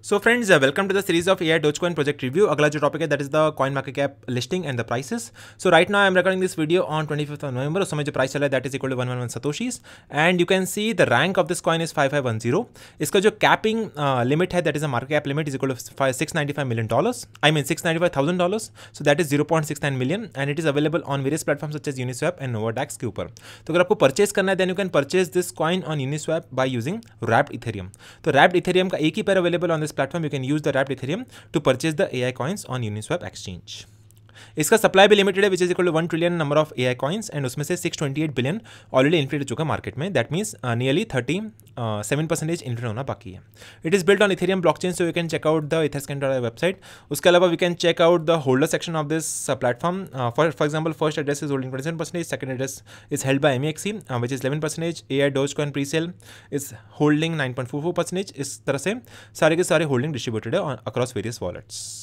So friends, welcome to the series of AI Doge Coin project review. अगला जो topic है that is the coin market cap listing and the prices. So right now I am recording this video on 25th of November. उस समय जो price चला है that is equal to 111 satoshis and you can see the rank of this coin is 5510. इसका जो capping limit है that is a market cap limit is equal to $695 million. I mean $695,000. So that is 0.69 million and it is available on various platforms such as Uniswap and Novadax के ऊपर. तो अगर आपको purchase करना है then you can purchase this coin on Uniswap by using wrapped Ethereum. तो wrapped Ethereum का एक ही pair available on this platform. You can use the wrapped Ethereum to purchase the AI coins on Uniswap exchange. इसका supply भी limited है which is equal to 1 trillion number of AI coins and उसमें से 628 billion already inflate हो चुका है market में. That means nearly 37% inflate होना बाकी है. It is built on Ethereum blockchain, so you can check out the Etherscan website. उसके अलावा we can check out the holder section of this platform. For example first address is holding 27%, second address is held by MEXC which is 11%, AI Doge Coin presale is holding 9.44%. इस तरह से सारे के सारे holding distributed है across various wallets.